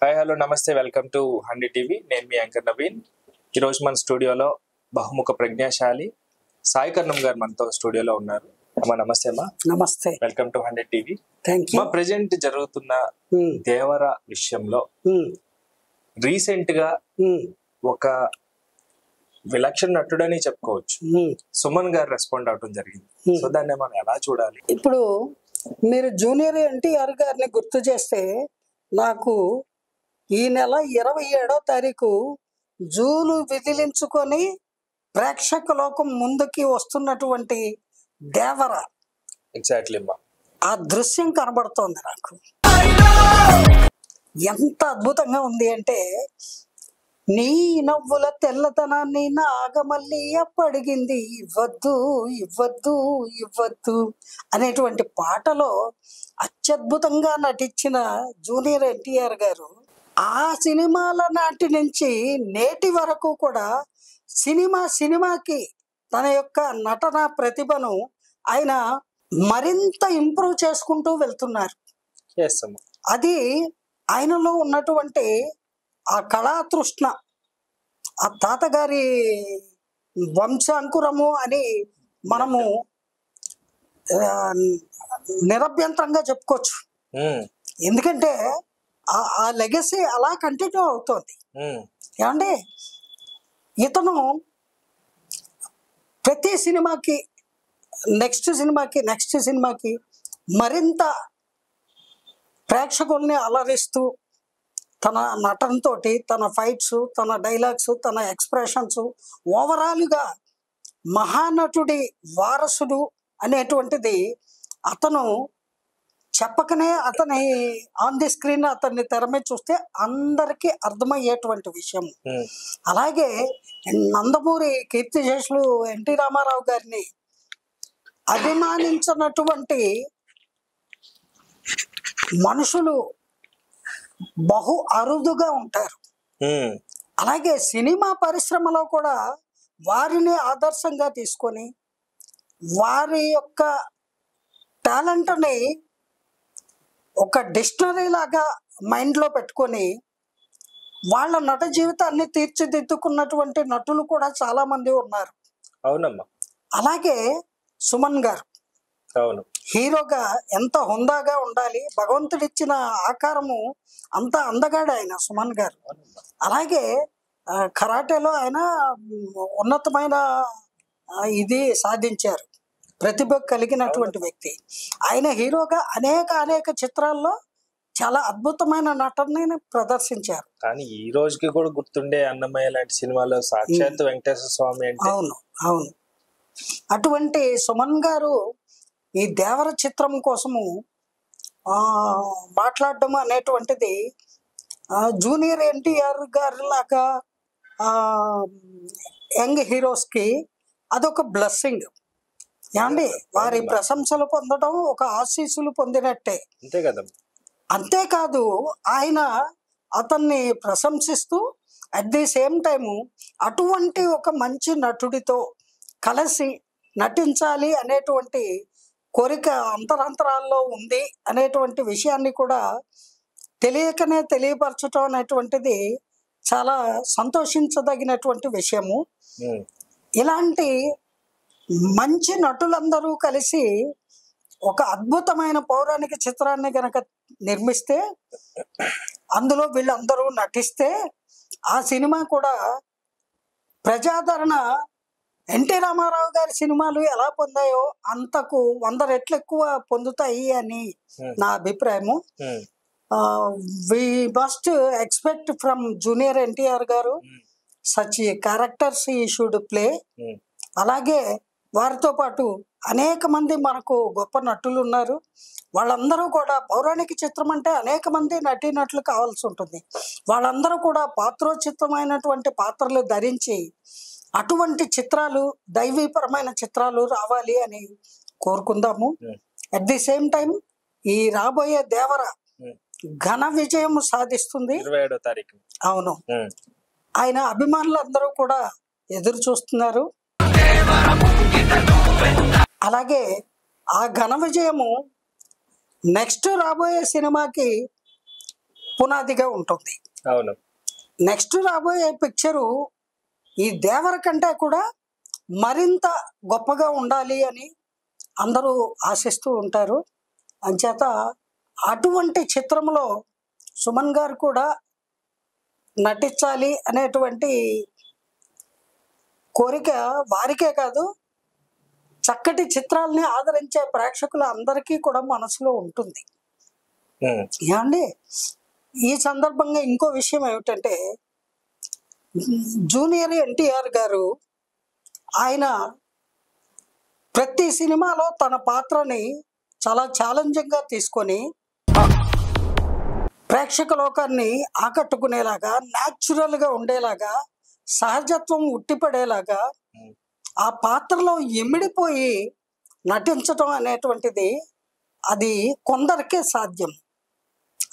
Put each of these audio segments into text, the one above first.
Hi hello నమస్తే welcome to 100 TV. నేను మీ anchor Naveen. ఈరోజు మన స్టూడియోలో బహుముఖ ప్రజ్ఞాశాలి సాయి కర్ణం గారు మనతో స్టూడియోలో ఉన్నారు. అమ్మా నమస్తే. అమ్మా నమస్తే, వెల్కమ్ టు 100 టీవీ. మా ప్రెజెంట్ జరుగుతున్న దేవర విషయంలో రీసెంట్ గా ఒక విలక్షణ నటుడని చెప్పుకోవచ్చు, సుమన్ గారు రెస్పాండ్ అవడం జరిగింది. సో దాన్ని మనం ఎలా చూడాలి? ఇప్పుడు మీరు జూనియర్ ఎన్టీఆర్ గారిని గుర్తు చేస్తే నాకు ఈ నెల 27వ తారీఖు జూలు విదిలించుకొని ప్రేక్షక లోకం ముందుకి వస్తున్నటువంటి దేవర ఎగ్జాక్ట్లీ అమ్మా, ఆ దృశ్యం కనబడుతోంది నాకు. ఎంత అద్భుతంగా ఉంది అంటే, నీ నవ్వుల తెల్లతనాన్ని నాగమల్లి అప్పడిగింది, ఇవ్వద్దు ఇవ్వద్దు ఇవ్వద్దు అనేటువంటి పాటలో అత్యద్భుతంగా నటించిన జూనియర్ ఎన్టీఆర్ గారు ఆ సినిమాల నాటి నుంచి నేటి వరకు కూడా సినిమాకి తన యొక్క నటన ప్రతిభను ఆయన మరింత ఇంప్రూవ్ చేసుకుంటూ వెళ్తున్నారు. అది ఆయనలో ఉన్నటువంటి ఆ కళాతృష్ణ, ఆ తాతగారి వంశాంకురము అని మనము నిరభ్యంతరంగా చెప్పుకోవచ్చు. ఎందుకంటే ఆ లెగసీ అలా కంటిన్యూ అవుతోంది. ఏమంటే ఇతను ప్రతి సినిమాకి నెక్స్ట్ సినిమాకి మరింత ప్రేక్షకుల్ని అలరిస్తూ తన నటనతోటి, తన ఫైట్స్, తన డైలాగ్స్, తన ఎక్స్ప్రెషన్స్, ఓవరాల్గా మహానటుడి వారసుడు అనేటువంటిది అతను చెప్పకనే అతని ఆన్ ది స్క్రీన్ అతన్ని తెర మీద చూస్తే అందరికీ అర్థమయ్యేటువంటి విషయం. అలాగే నందమూరి కీర్తిశేషులు ఎన్టీ రామారావు గారిని అభిమానించినటువంటి మనుషులు బహు అరుదుగా ఉంటారు. అలాగే సినిమా పరిశ్రమలో కూడా వారిని ఆదర్శంగా తీసుకొని వారి యొక్క టాలెంట్ని ఒక డిక్షనరీ లాగా మైండ్లో పెట్టుకొని వాళ్ళ నట జీవితాన్ని తీర్చిదిద్దుకున్నటువంటి నటులు కూడా చాలా మంది ఉన్నారు. అవునమ్మా. అలాగే సుమన్ గారు హీరోగా ఎంత హుందాగా ఉండాలి, భగవంతుడిచ్చిన ఆకారము అంత అందగాడు ఆయన సుమన్ గారు. అలాగే కరాటేలో ఆయన ఉన్నతమైన ఇది సాధించారు, ప్రతిభ కలిగినటువంటి వ్యక్తి. ఆయన హీరోగా అనేక చిత్రాల్లో చాలా అద్భుతమైన నటనని ప్రదర్శించారు. కానీ ఈ రోజుకి కూడా గుర్తుండే అన్నమయ్య లాంటి సినిమాలో సాక్షాత్ వెంకటేశ్వర స్వామి అంటే. అవును. అటువంటి సుమన్ గారు ఈ దేవర చిత్రం కోసము మాట్లాడడం అనేటువంటిది జూనియర్ ఎన్టీఆర్ గారి లాగా యంగ్ హీరోస్కి అదొక బ్లెస్సింగ్. ఏమండి, వారి ప్రశంసలు పొందడం ఒక ఆశీస్సులు పొందినట్టే. అంతే కదా. అంతేకాదు ఆయన అతన్ని ప్రశంసిస్తూ అట్ ది సేమ్ టైము అటువంటి ఒక మంచి నటుడితో కలిసి నటించాలి అనేటువంటి కోరిక అంతరాంతరాల్లో ఉంది అనేటువంటి విషయాన్ని కూడా తెలియకనే తెలియపరచడం అనేటువంటిది చాలా సంతోషించదగినటువంటి విషయము. ఇలాంటి మంచి నటులందరూ కలిసి ఒక అద్భుతమైన పౌరాణిక చిత్రాన్ని గనక నిర్మిస్తే, అందులో వీళ్ళందరూ నటిస్తే ఆ సినిమా కూడా ప్రజాదరణ ఎన్టీ రామారావు గారి సినిమాలు ఎలా పొందాయో అంతకు 100 రెట్లు ఎక్కువ పొందుతాయి అని నా అభిప్రాయము. We must expect from junior NTR గారు such characters he should play. అలాగే వారితో పాటు అనేక మంది మనకు గొప్ప నటులు ఉన్నారు. వాళ్ళందరూ కూడా పౌరాణిక చిత్రం అంటే అనేక మంది నటీనటులు కావాల్సి ఉంటుంది. వాళ్ళందరూ కూడా పాత్రోచితమైనటువంటి పాత్రలు ధరించి అటువంటి చిత్రాలు, దైవీపరమైన చిత్రాలు రావాలి అని కోరుకుందాము. అట్ ది సేమ్ టైం ఈ రాబోయే దేవర ఘన విజయం సాధిస్తుంది. 27వ తారీఖు. అవును, ఆయన అభిమానులందరూ కూడా ఎదురు చూస్తున్నారు. అలాగే ఆ ఘన విజయము నెక్స్ట్ రాబోయే సినిమాకి పునాదిగా ఉంటుంది. అవును. నెక్స్ట్ రాబోయే పిక్చరు ఈ దేవర కంటే కూడా మరింత గొప్పగా ఉండాలి అని అందరూ ఆశిస్తూ ఉంటారు. అంచేత అటువంటి చిత్రంలో సుమన్ గారు కూడా నటించాలి అనేటువంటి కోరిక వారికే కాదు, చక్కటి చిత్రాలని ఆదరించే ప్రేక్షకుల అందరికీ కూడా మనసులో ఉంటుంది. ఏమండి, ఈ సందర్భంగా ఇంకో విషయం ఏమిటంటే, జూనియర్ ఎన్టీఆర్ గారు ఆయన ప్రతి సినిమాలో తన పాత్రని చాలా ఛాలెంజింగ్గా తీసుకొని ప్రేక్షక లోకాన్ని ఆకట్టుకునేలాగా, న్యాచురల్గా ఉండేలాగా, సహజత్వం ఉట్టిపడేలాగా ఆ పాత్రలో ఇమిడిపోయి నటించటం అనేటువంటిది అది కొందరికే సాధ్యం.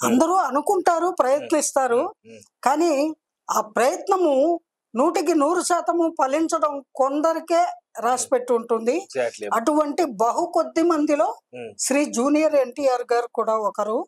అందరూ అనుకుంటారు, ప్రయత్నిస్తారు, కానీ ఆ ప్రయత్నము 100% ఫలించడం కొందరికే రాసిపెట్టి ఉంటుంది. అటువంటి బహు కొద్ది మందిలో శ్రీ జూనియర్ ఎన్టీఆర్ గారు కూడా ఒకరు.